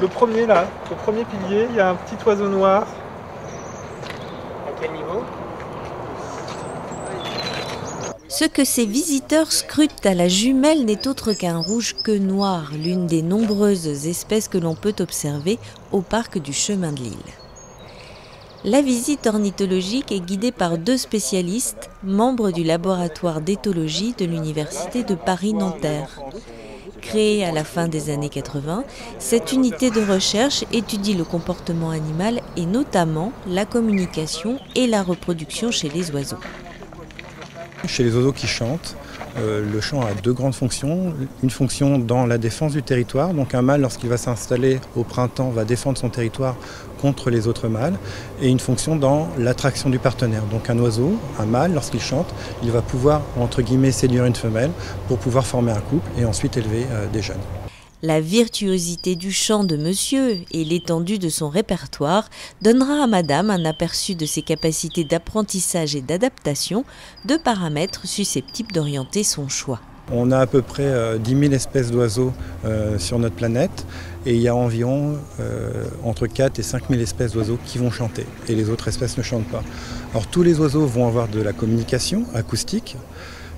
Le premier là, au premier pilier, il y a un petit oiseau noir. À quel niveau? Ce que ces visiteurs scrutent à la jumelle n'est autre qu'un rouge queue noire, l'une des nombreuses espèces que l'on peut observer au parc du Chemin de l'Île. La visite ornithologique est guidée par 2 spécialistes, membres du laboratoire d'éthologie de l'Université de Paris-Nanterre. Créée à la fin des années 80, cette unité de recherche étudie le comportement animal et notamment la communication et la reproduction chez les oiseaux. Chez les oiseaux qui chantent, le chant a 2 grandes fonctions. Une fonction dans la défense du territoire, donc un mâle lorsqu'il va s'installer au printemps va défendre son territoire contre les autres mâles, et une fonction dans l'attraction du partenaire. Donc un oiseau, un mâle, lorsqu'il chante, il va pouvoir entre guillemets séduire une femelle pour pouvoir former un couple et ensuite élever des jeunes. La virtuosité du chant de monsieur et l'étendue de son répertoire donnera à madame un aperçu de ses capacités d'apprentissage et d'adaptation, 2 paramètres susceptibles d'orienter son choix. On a à peu près 10 000 espèces d'oiseaux sur notre planète et il y a environ entre 4 et 5 000 espèces d'oiseaux qui vont chanter et les autres espèces ne chantent pas. Alors tous les oiseaux vont avoir de la communication acoustique,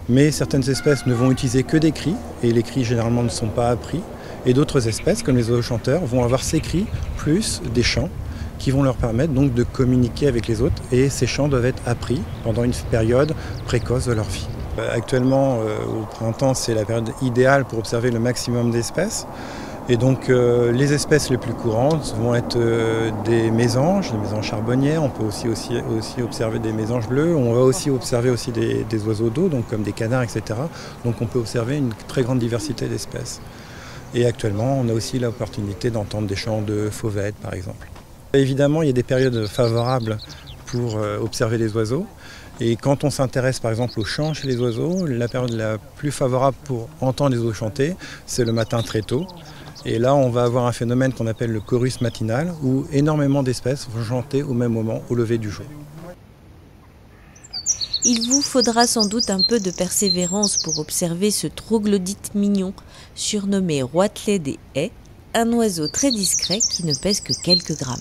mais certaines espèces ne vont utiliser que des cris et les cris généralement ne sont pas appris. Et d'autres espèces, comme les oiseaux chanteurs, vont avoir ces cris plus des chants qui vont leur permettre donc de communiquer avec les autres. Et ces chants doivent être appris pendant une période précoce de leur vie. Actuellement, au printemps, c'est la période idéale pour observer le maximum d'espèces. Et donc les espèces les plus courantes vont être des mésanges charbonnières. On peut aussi observer des mésanges bleus. On va aussi observer des oiseaux d'eau, donc comme des canards, etc. Donc on peut observer une très grande diversité d'espèces. Et actuellement, on a aussi l'opportunité d'entendre des chants de fauvettes, par exemple. Évidemment, il y a des périodes favorables pour observer les oiseaux. Et quand on s'intéresse, par exemple, au chant chez les oiseaux, la période la plus favorable pour entendre les oiseaux chanter, c'est le matin très tôt. Et là, on va avoir un phénomène qu'on appelle le chorus matinal, où énormément d'espèces vont chanter au même moment, au lever du jour. Il vous faudra sans doute un peu de persévérance pour observer ce troglodyte mignon, surnommé roitelet des haies, un oiseau très discret qui ne pèse que quelques grammes.